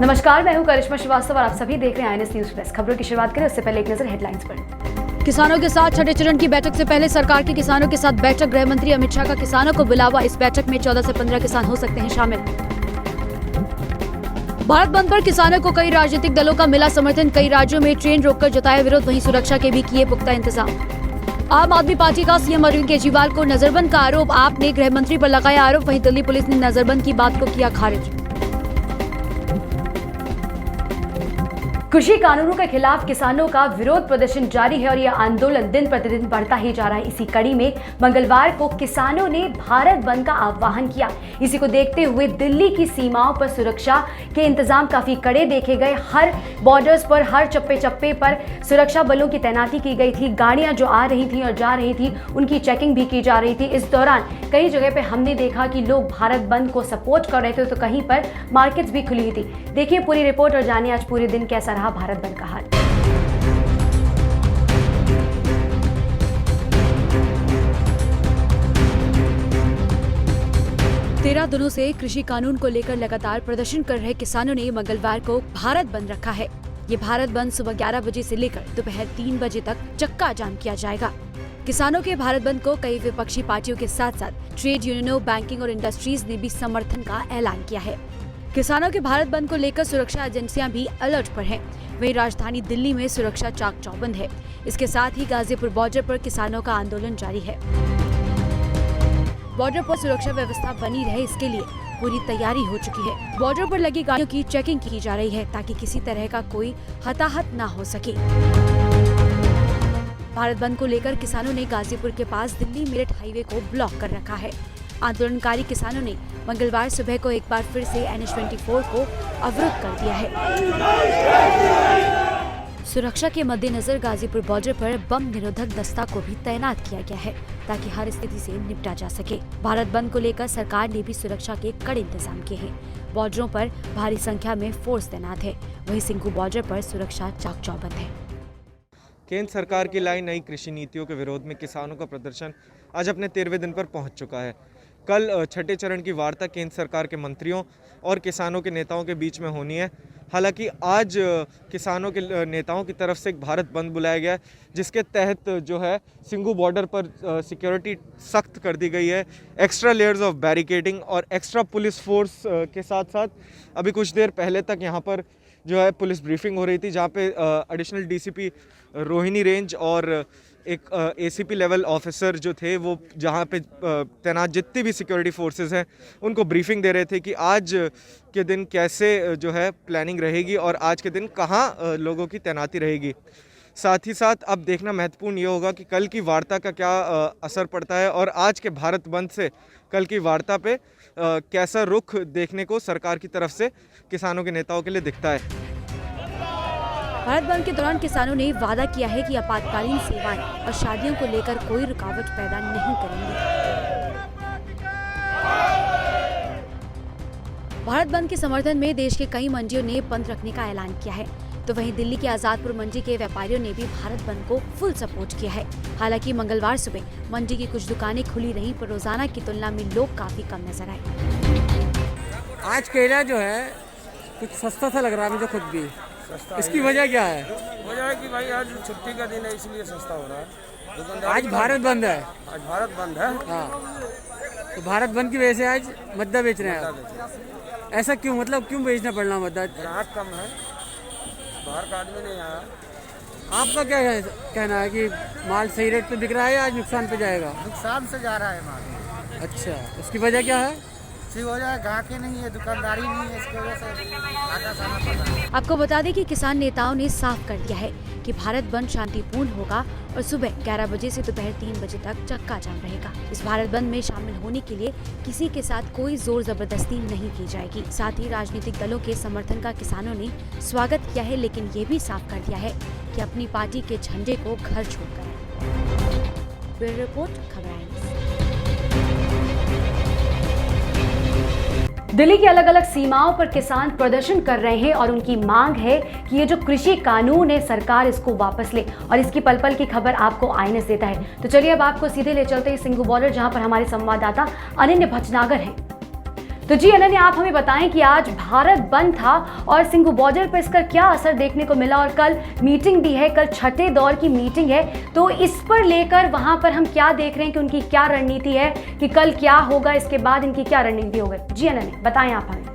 नमस्कार, मैं हूं करिश्मा श्रीवास्तव और आप सभी देख रहे हैं INS न्यूज प्लस। खबरों की शुरुआत करें उससे पहले एक नजर हेडलाइंस पर। किसानों के साथ छठे चरण की बैठक से पहले सरकार की किसानों के साथ बैठक। गृह मंत्री अमित शाह का किसानों को बुलावा। इस बैठक में 14 से 15 किसान हो सकते हैं शामिल। भारत बंद पर किसानों को कई राजनीतिक दलों का मिला समर्थन। कई राज्यों में ट्रेन रोककर जताया विरोध, वहीं सुरक्षा के भी किए पुख्ता इंतजाम। आम आदमी पार्टी का सीएम अरविंद केजरीवाल को नजरबंद का आरोप। आप ने गृह मंत्री पर लगाया आरोप, वहीं दिल्ली पुलिस ने नजरबंद की बात को किया खारिज। कृषि कानूनों के खिलाफ किसानों का विरोध प्रदर्शन जारी है और यह आंदोलन दिन प्रतिदिन बढ़ता ही जा रहा है। इसी कड़ी में मंगलवार को किसानों ने भारत बंद का आह्वान किया। इसी को देखते हुए दिल्ली की सीमाओं पर सुरक्षा के इंतजाम काफी कड़े देखे गए। हर बॉर्डर्स पर, हर चप्पे चप्पे पर सुरक्षा बलों की तैनाती की गई थी। गाड़ियां जो आ रही थी और जा रही थी उनकी चेकिंग भी की जा रही थी। इस दौरान कई जगह पे हमने देखा कि लोग भारत बंद को सपोर्ट कर रहे थे, तो कहीं पर मार्केट्स भी खुली थी। देखिए पूरी रिपोर्ट और जानिए आज पूरे दिन कैसा रहा भारत बंद का हाल। 13 दिनों से कृषि कानून को लेकर लगातार प्रदर्शन कर रहे किसानों ने मंगलवार को भारत बंद रखा है। ये भारत बंद सुबह 11 बजे से लेकर दोपहर 3 बजे तक चक्का जाम किया जाएगा। किसानों के भारत बंद को कई विपक्षी पार्टियों के साथ साथ ट्रेड यूनियनों, बैंकिंग और इंडस्ट्रीज ने भी समर्थन का ऐलान किया है। किसानों के भारत बंद को लेकर सुरक्षा एजेंसियां भी अलर्ट पर हैं। वहीं राजधानी दिल्ली में सुरक्षा चाक चौबंद है। इसके साथ ही गाजीपुर बॉर्डर पर किसानों का आंदोलन जारी है। बॉर्डर पर सुरक्षा व्यवस्था बनी रहे, इसके लिए पूरी तैयारी हो चुकी है। बॉर्डर पर लगी गाड़ियों की चेकिंग की जा रही है ताकि किसी तरह का कोई हताहत न हो सके। भारत बंद को लेकर किसानों ने गाजीपुर के पास दिल्ली मेरठ हाईवे को ब्लॉक कर रखा है। आंदोलनकारी किसानों ने मंगलवार सुबह को एक बार फिर से NH-24 को अवरुद्ध कर दिया है। सुरक्षा के मद्देनजर गाजीपुर बॉर्डर पर बम निरोधक दस्ता को भी तैनात किया गया है ताकि हर स्थिति से निपटा जा सके। भारत बंद को लेकर सरकार ने भी सुरक्षा के कड़े इंतजाम किए हैं। बॉर्डरों पर भारी संख्या में फोर्स तैनात है, वहीं सिंघू बॉर्डर पर सुरक्षा चाक चौबंद है। केंद्र सरकार की लाई नई कृषि नीतियों के विरोध में किसानों का प्रदर्शन आज अपने 13वें दिन पर पहुंच चुका है। कल छठे चरण की वार्ता केंद्र सरकार के मंत्रियों और किसानों के नेताओं के बीच में होनी है। हालांकि आज किसानों के नेताओं की तरफ से एक भारत बंद बुलाया गया है, जिसके तहत जो है सिंघू बॉर्डर पर सिक्योरिटी सख्त कर दी गई है। एक्स्ट्रा लेयर्स ऑफ बैरिकेडिंग और एक्स्ट्रा पुलिस फोर्स के साथ साथ अभी कुछ देर पहले तक यहाँ पर जो है पुलिस ब्रीफिंग हो रही थी, जहाँ पे एडिशनल DCP रोहिणी रेंज और एक ACP लेवल ऑफिसर जो थे वो जहाँ पे तैनात जितनी भी सिक्योरिटी फोर्सेस हैं उनको ब्रीफिंग दे रहे थे कि आज के दिन कैसे जो है प्लानिंग रहेगी और आज के दिन कहाँ लोगों की तैनाती रहेगी। साथ ही साथ अब देखना महत्वपूर्ण ये होगा कि कल की वार्ता का क्या असर पड़ता है और आज के भारत बंद से कल की वार्ता पे कैसा रुख देखने को सरकार की तरफ से किसानों के नेताओं के लिए दिखता है। भारत बंद के दौरान किसानों ने वादा किया है कि आपातकालीन सेवाएं और शादियों को लेकर कोई रुकावट पैदा नहीं करेंगे। भारत बंद के समर्थन में देश के कई मंडियों ने बंद रखने का ऐलान किया है, तो वहीं दिल्ली के आजादपुर मंडी के व्यापारियों ने भी भारत बंद को फुल सपोर्ट किया है। हालांकि मंगलवार सुबह मंडी की कुछ दुकानें खुली रहीं, पर रोजाना की तुलना में लोग काफी कम नजर आए। आज केला जो है कुछ सस्ता सा लग रहा है मुझे खुद भी। इसकी वजह क्या है? वजह है कि भाई आज छुट्टी का दिन है, इसलिए सस्ता हो रहा है। आज भारत बंद है। आज भारत बंद है। हाँ, तो भारत बंद की वजह से आज मद्दा बेच रहे हैं। ऐसा क्यों, मतलब क्यों बेचना पड़ रहा मद्दा? ग्राहक कम है, बाहर का आदमी नहीं आया। आपका क्या कहना है कि माल सही रेट पे बिक रहा है या आज नुकसान पे जाएगा? नुकसान से जा रहा है माल। अच्छा, उसकी वजह क्या है? वजह है ग्राहक ही नहीं है, दुकानदारी नहीं है, इसकी वजह से घाटा सहना पड़ रहा है। आपको बता दें कि किसान नेताओं ने साफ कर दिया है कि भारत बंद शांतिपूर्ण होगा और सुबह 11 बजे से दोपहर 3 बजे तक चक्का जाम रहेगा। इस भारत बंद में शामिल होने के लिए किसी के साथ कोई जोर जबरदस्ती नहीं की जाएगी। साथ ही राजनीतिक दलों के समर्थन का किसानों ने स्वागत किया है, लेकिन ये भी साफ कर दिया है कि अपनी पार्टी के झंडे को घर छोड़कर आए। ब्यूरो रिपोर्ट, खबर INS। दिल्ली की अलग अलग सीमाओं पर किसान प्रदर्शन कर रहे हैं और उनकी मांग है कि ये जो कृषि कानून है सरकार इसको वापस ले, और इसकी पल पल की खबर आपको INS देता है। तो चलिए अब आपको सीधे ले चलते हैं सिंघू बॉर्डर, जहां पर हमारे संवाददाता अनन्य भटनागर हैं। तो जी अनन्या, आप हमें बताएं कि आज भारत बंद था और सिंघू बॉर्डर पर इसका क्या असर देखने को मिला, और कल मीटिंग भी है, कल छठे दौर की मीटिंग है, तो इस पर लेकर वहां पर हम क्या देख रहे हैं कि उनकी क्या रणनीति है, कि कल क्या होगा, इसके बाद इनकी क्या रणनीति होगी। जी अनन्या, बताएं आप हमें।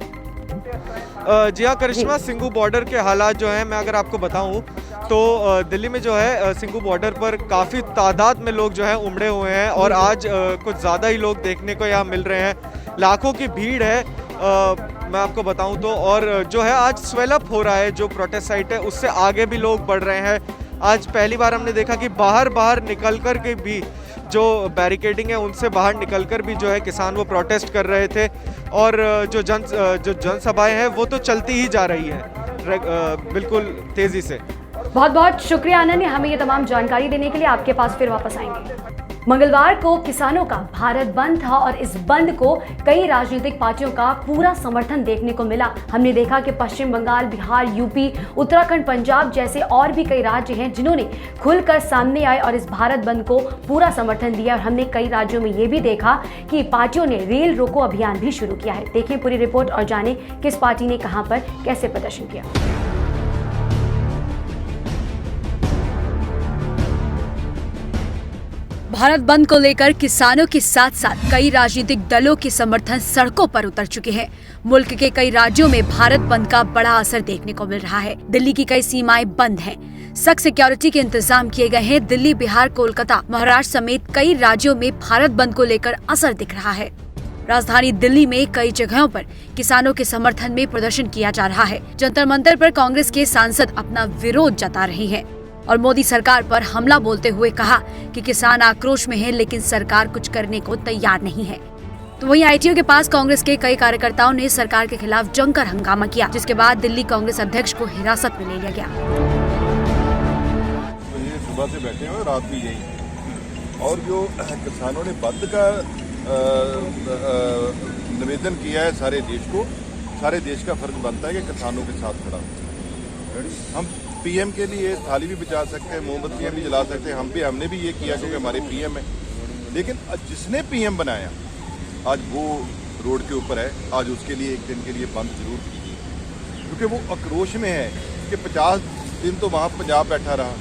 जी हाँ करिश्मा, सिंघू बॉर्डर के हालात जो हैं, मैं अगर आपको बताऊं तो दिल्ली में जो है सिंघू बॉर्डर पर काफ़ी तादाद में लोग जो है उमड़े हुए हैं, और आज कुछ ज़्यादा ही लोग देखने को यहाँ मिल रहे हैं। लाखों की भीड़ है, मैं आपको बताऊं तो, और जो है आज स्वेल अप हो रहा है, जो प्रोटेस्ट साइट है उससे आगे भी लोग बढ़ रहे हैं। आज पहली बार हमने देखा कि बाहर निकल कर के भी जो बैरिकेडिंग है उनसे बाहर निकलकर भी जो है किसान वो प्रोटेस्ट कर रहे थे, और जो जनसभाएं हैं वो तो चलती ही जा रही है बिल्कुल तेज़ी से। बहुत बहुत शुक्रिया अनन्या, हमें ये तमाम जानकारी देने के लिए। आपके पास फिर वापस आएंगे। मंगलवार को किसानों का भारत बंद था और इस बंद को कई राजनीतिक पार्टियों का पूरा समर्थन देखने को मिला। हमने देखा कि पश्चिम बंगाल, बिहार, यूपी, उत्तराखंड, पंजाब जैसे और भी कई राज्य हैं जिन्होंने खुलकर सामने आए और इस भारत बंद को पूरा समर्थन दिया। और हमने कई राज्यों में ये भी देखा कि पार्टियों ने रेल रोको अभियान भी शुरू किया है। देखें पूरी रिपोर्ट और जानें किस पार्टी ने कहां पर कैसे प्रदर्शन किया। भारत बंद को लेकर किसानों के साथ साथ कई राजनीतिक दलों के समर्थन सड़कों पर उतर चुके हैं। मुल्क के कई राज्यों में भारत बंद का बड़ा असर देखने को मिल रहा है। दिल्ली की कई सीमाएं बंद हैं। सख्त सिक्योरिटी के इंतजाम किए गए हैं। दिल्ली, बिहार, कोलकाता, महाराष्ट्र समेत कई राज्यों में भारत बंद को लेकर असर दिख रहा है। राजधानी दिल्ली में कई जगहों पर किसानों के समर्थन में प्रदर्शन किया जा रहा है। जंतर मंतर पर कांग्रेस के सांसद अपना विरोध जता रहे हैं और मोदी सरकार पर हमला बोलते हुए कहा कि किसान आक्रोश में हैं, लेकिन सरकार कुछ करने को तैयार नहीं है। तो वहीं आईटीओ के पास कांग्रेस के कई कार्यकर्ताओं ने सरकार के खिलाफ जमकर हंगामा किया, जिसके बाद दिल्ली कांग्रेस अध्यक्ष को हिरासत में ले लिया गया। तो ये सुबह से बैठे हुए, रात भी यही, और जो किसानों ने बंद का निवेदन किया है सारे देश को, सारे देश का फर्ज बनता है कि किसानों के साथ खड़ा हो। हम पीएम के लिए थाली भी बचा सकते हैं, मोमबत्तियां भी जला सकते हैं, हमने भी ये किया क्योंकि हमारे पीएम है। लेकिन जिसने पीएम बनाया आज वो रोड के ऊपर है, आज उसके लिए एक दिन के लिए बंद जरूर कीजिए, क्योंकि वो आक्रोश में है कि 50 दिन तो वहाँ पंजाब बैठा रहा,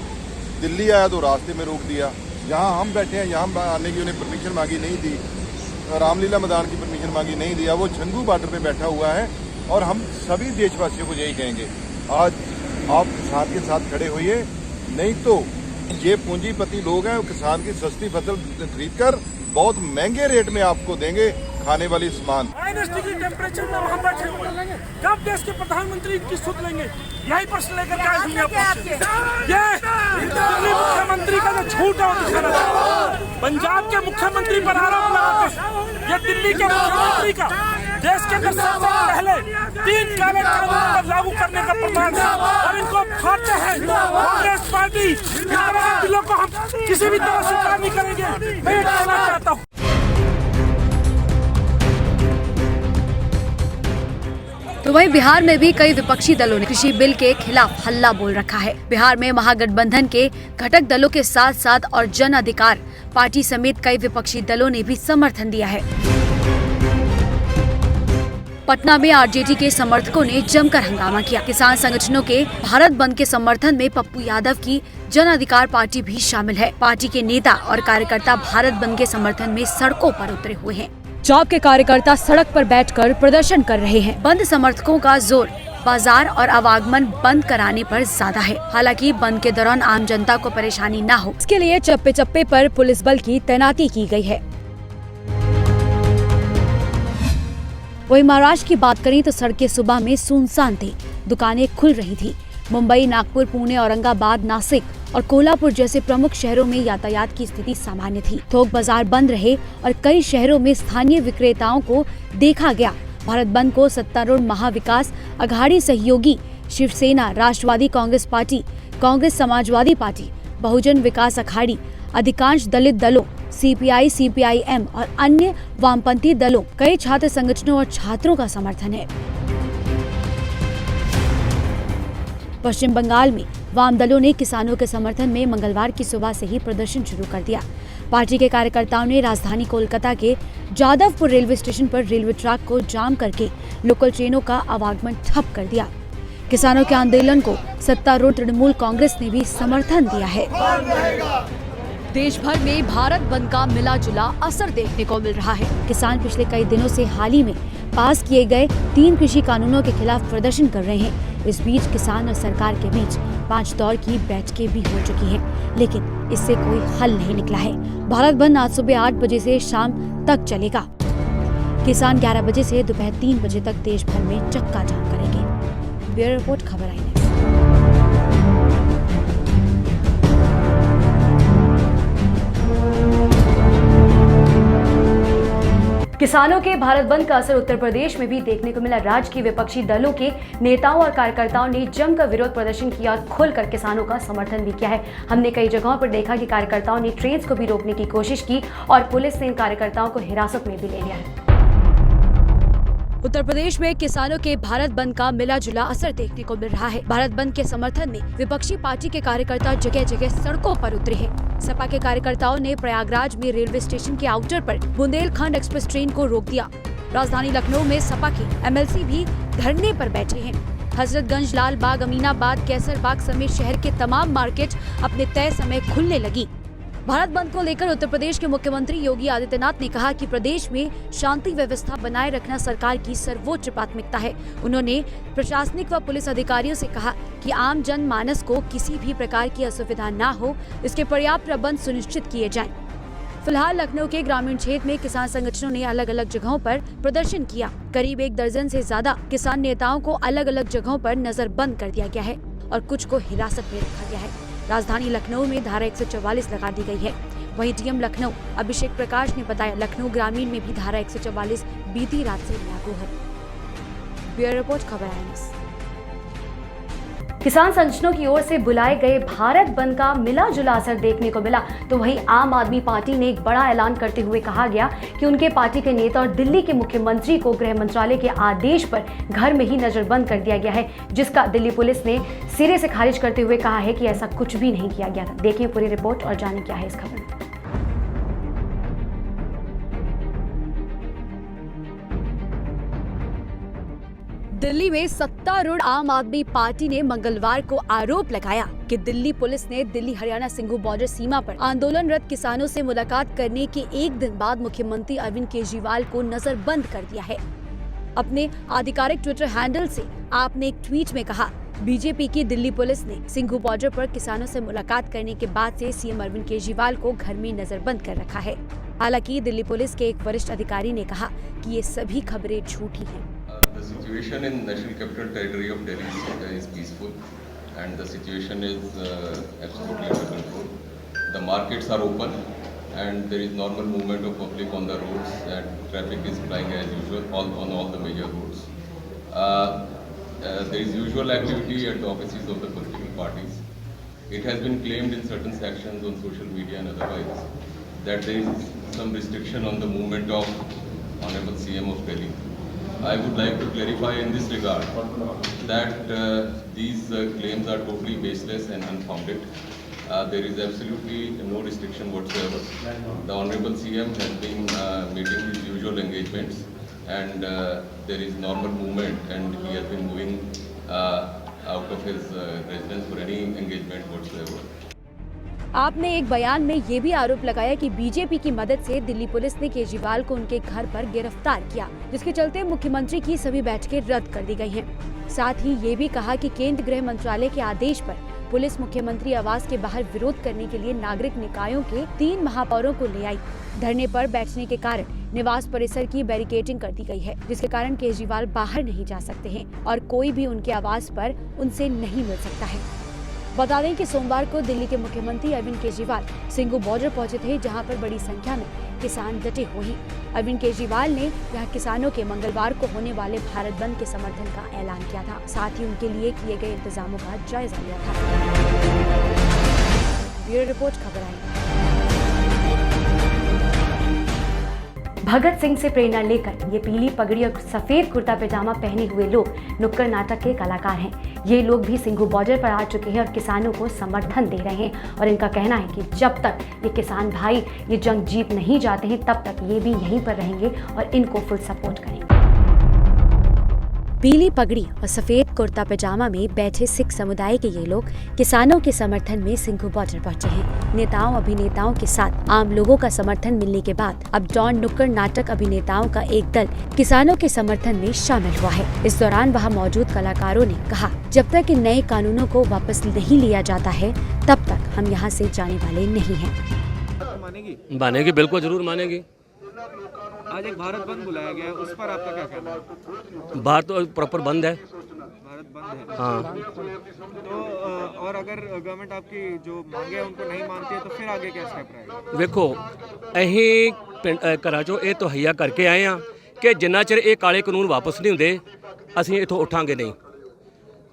दिल्ली आया तो रास्ते में रोक दिया, जहाँ हम बैठे हैं यहाँ आने की उन्हें परमिशन मांगी नहीं दी, रामलीला मैदान की परमिशन मांगी नहीं दिया, वो सिंघू बॉर्डर पे बैठा हुआ है। और हम सभी देशवासियों को यही कहेंगे, आज आप किसान के साथ खड़े होइए, नहीं तो ये पूंजीपति लोग हैं, किसान की सस्ती फसल खरीद कर बहुत महंगे रेट में आपको देंगे खाने वाली सामान। -डिग्री टेम्परेचर में वहाँ बैठे हुए, जब देश के प्रधानमंत्री इनकी सुध लेंगे, यही प्रश्न लेकर आज हम यहाँ पहुंचे। ये दिल्ली मुख्यमंत्री का जो झूठ है वो दिखाना चाहिए। पंजाब के मुख्यमंत्री पर आरोप लगाते, ये दिल्ली के मुख्यमंत्री का देश के अंदर सबसे पहले 3 काले कानून लागू करने का प्रमाण है, और इनको फाड़ते हैं कांग्रेस पार्टी। इन बिलों को हम किसी भी तरह स्वीकार नहीं करेंगे। मैं ये कहना चाहता हूँ। तो वहीं बिहार में भी कई विपक्षी दलों ने कृषि बिल के खिलाफ हल्ला बोल रखा है। बिहार में महागठबंधन के घटक दलों के साथ साथ और जन अधिकार पार्टी समेत कई विपक्षी दलों ने भी समर्थन दिया है। पटना में आरजेडी के समर्थकों ने जमकर हंगामा किया। किसान संगठनों के भारत बंद के समर्थन में पप्पू यादव की जन अधिकार पार्टी भी शामिल है। पार्टी के नेता और कार्यकर्ता भारत बंद के समर्थन में सड़कों पर उतरे हुए हैं। जॉब के कार्यकर्ता सड़क पर बैठकर प्रदर्शन कर रहे हैं। बंद समर्थकों का जोर बाजार और आवागमन बंद कराने पर ज्यादा है। हालांकि बंद के दौरान आम जनता को परेशानी न हो, इसके लिए चप्पे चप्पे पर पुलिस बल की तैनाती की गई है। वहीं महाराष्ट्र की बात करें तो सड़कें सुबह में सुनसान थी, दुकानें खुल रही थी। मुंबई, नागपुर, पुणे, औरंगाबाद, नासिक और कोल्हापुर जैसे प्रमुख शहरों में यातायात की स्थिति सामान्य थी। थोक बाजार बंद रहे और कई शहरों में स्थानीय विक्रेताओं को देखा गया। भारत बंद को सत्तारूढ़ महाविकास अघाड़ी सहयोगी शिवसेना, राष्ट्रवादी कांग्रेस पार्टी, कांग्रेस समाजवादी पार्टी, बहुजन विकास अघाड़ी, अधिकांश दलित दलों, सीपीआई, सीपीआईएम और अन्य वामपंथी दलों, कई छात्र संगठनों और छात्रों का समर्थन है। पश्चिम बंगाल में वाम दलों ने किसानों के समर्थन में मंगलवार की सुबह से ही प्रदर्शन शुरू कर दिया। पार्टी के कार्यकर्ताओं ने राजधानी कोलकाता के जादवपुर रेलवे स्टेशन पर रेलवे ट्रैक को जाम करके लोकल ट्रेनों का आवागमन ठप कर दिया। किसानों के आंदोलन को सत्तारूढ़ तृणमूल कांग्रेस ने भी समर्थन दिया है। देश भर में भारत बंद का मिला जुला असर देखने को मिल रहा है। किसान पिछले कई दिनों से हाल ही में पास किए गए 3 कृषि कानूनों के खिलाफ प्रदर्शन कर रहे हैं। इस बीच किसान और सरकार के बीच 5 दौर की बैठकें भी हो चुकी हैं, लेकिन इससे कोई हल नहीं निकला है। भारत बंद आज सुबह 8 बजे से शाम तक चलेगा। किसान 11 बजे से दोपहर 3 बजे तक देश भर में चक्का जाम करेंगे। ब्यूरो रिपोर्ट, खबर आई है। किसानों के भारत बंद का असर उत्तर प्रदेश में भी देखने को मिला। राज्य के विपक्षी दलों के नेताओं और कार्यकर्ताओं ने जमकर विरोध प्रदर्शन किया और खुलकर किसानों का समर्थन भी किया है। हमने कई जगहों पर देखा कि कार्यकर्ताओं ने ट्रेन को भी रोकने की कोशिश की और पुलिस ने इन कार्यकर्ताओं को हिरासत में भी ले लिया है। उत्तर प्रदेश में किसानों के भारत बंद का मिला जुला असर देखने को मिल रहा है। भारत बंद के समर्थन में विपक्षी पार्टी के कार्यकर्ता जगह जगह सड़कों पर उतरे हैं। सपा के कार्यकर्ताओं ने प्रयागराज में रेलवे स्टेशन के आउटर पर बुंदेलखंड एक्सप्रेस ट्रेन को रोक दिया। राजधानी लखनऊ में सपा के एमएलसी भी धरने पर बैठे हैं। हजरतगंज, लालबाग, अमीनाबाद, कैसरबाग समेत शहर के तमाम मार्केट अपने तय समय खुलने लगी। भारत बंद को लेकर उत्तर प्रदेश के मुख्यमंत्री योगी आदित्यनाथ ने कहा कि प्रदेश में शांति व्यवस्था बनाए रखना सरकार की सर्वोच्च प्राथमिकता है। उन्होंने प्रशासनिक व पुलिस अधिकारियों से कहा कि आम जन मानस को किसी भी प्रकार की असुविधा न हो, इसके पर्याप्त प्रबंध सुनिश्चित किए जाएं। फिलहाल लखनऊ के ग्रामीण क्षेत्र में किसान संगठनों ने अलग अलग जगहों पर प्रदर्शन किया। करीब 1 दर्जन से ज्यादा किसान नेताओं को अलग अलग जगहों पर नजरबंद कर दिया गया है और कुछ को हिरासत में रखा गया है। राजधानी लखनऊ में धारा 144 लगा दी गई है। वहीं डीएम लखनऊ अभिषेक प्रकाश ने बताया, लखनऊ ग्रामीण में भी धारा 144 बीती रात से लागू है। ब्यूरो रिपोर्ट, खबर आई। किसान संगठनों की ओर से बुलाए गए भारत बंद का मिला जुला असर देखने को मिला, तो वहीं आम आदमी पार्टी ने एक बड़ा ऐलान करते हुए कहा गया कि उनके पार्टी के नेता और दिल्ली के मुख्यमंत्री को गृह मंत्रालय के आदेश पर घर में ही नजरबंद कर दिया गया है, जिसका दिल्ली पुलिस ने सिरे से खारिज करते हुए कहा है कि ऐसा कुछ भी नहीं किया गया था। देखिए पूरी रिपोर्ट और जाने क्या है इस खबर में। दिल्ली में सत्तारूढ़ आम आदमी पार्टी ने मंगलवार को आरोप लगाया कि दिल्ली पुलिस ने दिल्ली हरियाणा सिंघू बॉर्डर सीमा पर आंदोलनरत किसानों से मुलाकात करने के एक दिन बाद मुख्यमंत्री अरविंद केजरीवाल को नजरबंद कर दिया है। अपने आधिकारिक ट्विटर हैंडल से आपने एक ट्वीट में कहा, बीजेपी की दिल्ली पुलिस ने सिंघू बॉर्डर पर किसानों से मुलाकात करने के बाद से सीएम अरविंद केजरीवाल को घर में नजरबंद कर रखा है। हालांकि दिल्ली पुलिस के एक वरिष्ठ अधिकारी ने कहा कि ये सभी खबरें झूठी हैं। The situation in National Capital Territory of Delhi is peaceful and the situation is absolutely under control. The markets are open and there is normal movement of public on the roads and traffic is flying as usual on all the major roads. There is usual activity at the offices of the political parties. It has been claimed in certain sections on social media and otherwise that there is some restriction on the movement of Honorable CM of Delhi. I would like to clarify in this regard that these claims are totally baseless and unfounded. There is absolutely no restriction whatsoever. The Honorable CM has been meeting his usual engagements and there is normal movement and he has been moving out of his residence for any engagement whatsoever. आपने एक बयान में ये भी आरोप लगाया कि BJP की मदद से दिल्ली पुलिस ने केजरीवाल को उनके घर पर गिरफ्तार किया, जिसके चलते मुख्यमंत्री की सभी बैठकें रद्द कर दी गई हैं। साथ ही ये भी कहा कि केंद्र गृह मंत्रालय के आदेश पर पुलिस मुख्यमंत्री आवास के बाहर विरोध करने के लिए नागरिक निकायों के 3 महापौरों को ले आई। धरने पर बैठने के कारण निवास परिसर की बैरिकेडिंग कर दी गई है, जिसके कारण केजरीवाल बाहर नहीं जा सकते हैं और कोई भी उनके आवास पर उनसे नहीं मिल सकता है। बता दें कि सोमवार को दिल्ली के मुख्यमंत्री अरविंद केजरीवाल सिंघू बॉर्डर पहुंचे थे, जहां पर बड़ी संख्या में किसान डटे हुए हैं। अरविंद केजरीवाल ने यहां किसानों के मंगलवार को होने वाले भारत बंद के समर्थन का ऐलान किया था। साथ ही उनके लिए किए गए इंतजामों का जायजा लिया था। ब्यूरो रिपोर्ट, खबर आई। भगत सिंह से प्रेरणा लेकर ये पीली पगड़ी और सफेद कुर्ता पैजामा पहने हुए लोग नुक्कड़ नाटक के कलाकार हैं। ये लोग भी सिंघू बॉर्डर पर आ चुके हैं और किसानों को समर्थन दे रहे हैं और इनका कहना है कि जब तक ये किसान भाई ये जंग जीत नहीं जाते हैं तब तक ये भी यहीं पर रहेंगे और इनको फुल सपोर्ट करेंगे। पीली पगड़ी और सफेद कुर्ता पैजामा में बैठे सिख समुदाय के ये लोग किसानों के समर्थन में सिंघू बॉर्डर पहुंचे हैं। नेताओं अभिनेताओं के साथ आम लोगों का समर्थन मिलने के बाद अब डॉन नुक्कड़ नाटक अभिनेताओं का एक दल किसानों के समर्थन में शामिल हुआ है। इस दौरान वहां मौजूद कलाकारों ने कहा, जब तक इन नए कानूनों को वापस नहीं लिया जाता है तब तक हम यहाँ से जाने वाले नहीं हैं। मानेगी, बिल्कुल जरूर मानेगी। आज एक भारत बंद बुलाया गया है, उस पर आपका क्या कहना है? बाहर तो प्रॉपर बंद है। भारत बंद है। हाँ। तो और अगर गवर्नमेंट आपकी जो मांगे हैं उनको नहीं मानती है तो फिर आगे क्या स्टेप रहेगा? ਵੇਖੋ ਅਸੀਂ ਘਰਾਂ ਚੋਂ ਇਹ ਤਹਈਆ ਕਰਕੇ ਆਏ ਆ ਕਿ ਜਿੰਨਾ ਚਿਰ ਇਹ ਕਾਲੇ ਕਾਨੂੰਨ ਵਾਪਸ ਨਹੀਂ ਹੁੰਦੇ ਅਸੀਂ ਇੱਥੋਂ ਉੱਠਾਂਗੇ ਨਹੀਂ।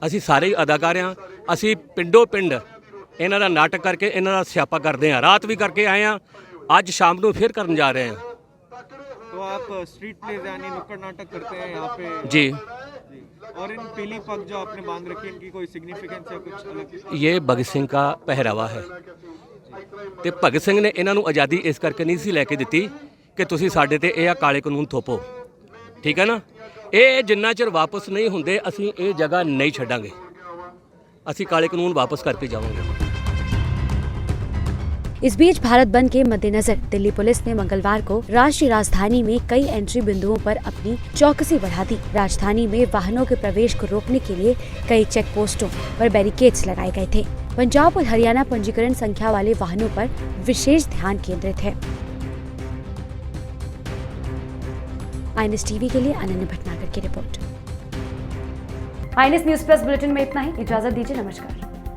ਅਸੀਂ ਸਾਰੇ ਹੀ ਅਦਾਕਾਰ ਆ, ਅਸੀਂ ਪਿੰਡੋਂ ਪਿੰਡ ਇਹਨਾਂ ਦਾ ਨਾਟਕ ਕਰਕੇ ਇਹਨਾਂ ਦਾ ਸਿਆਪਾ ਕਰਦੇ ਆ। ਰਾਤ ਵੀ ਕਰਕੇ ਆਏ ਆ, ਅੱਜ ਸ਼ਾਮ ਨੂੰ ਫਿਰ ਕਰਨ ਜਾ ਰਹੇ ਆ। तो आप स्ट्रीट प्लेज यानी नुक्कड़ नाटक करते हैं यहाँ पे? जी। और इन पीली पग जो आपने बांध रखी है इनकी कोई सिग्निफिकेंस या कुछ अलग? ये भगत सिंह का ਪਹਿਰਾਵਾ ਹੈ ਤੇ ਭਗਤ ਸਿੰਘ ਨੇ ਇਹਨਾਂ ਨੂੰ ਆਜ਼ਾਦੀ ਇਸ ਕਰਕੇ ਨਹੀਂ ਸੀ ਲੈ ਕੇ ਦਿੱਤੀ ਕਿ ਤੁਸੀਂ ਸਾਡੇ ਤੇ ਇਹ ਕਾਲੇ ਕਾਨੂੰਨ ਥੋਪੋ। ਠੀਕ ਹੈ ਨਾ? ਇਹ ਜਿੰਨਾ ਚਿਰ ਵਾਪਸ ਨਹੀਂ ਹੁੰਦੇ ਅਸੀਂ ਇਹ ਜਗ੍ਹਾ ਨਹੀਂ ਛੱਡਾਂਗੇ। ਅਸੀਂ ਕਾਲੇ ਕਾਨੂੰਨ ਵਾਪਸ ਕਰਕੇ ਜਾਵਾਂਗੇ। इस बीच भारत बंद के मद्देनजर दिल्ली पुलिस ने मंगलवार को राष्ट्रीय राजधानी में कई एंट्री बिंदुओं पर अपनी चौकसी बढ़ा दी। राजधानी में वाहनों के प्रवेश को रोकने के लिए कई चेक पोस्टों पर बैरिकेड्स लगाए गए थे। पंजाब और हरियाणा पंजीकरण संख्या वाले वाहनों पर विशेष ध्यान केंद्रित है। INS टीवी के लिए अनन्या भटनागर की report. INS news plus bulletin में इतना ही। इजाजत दीजिए, नमस्कार।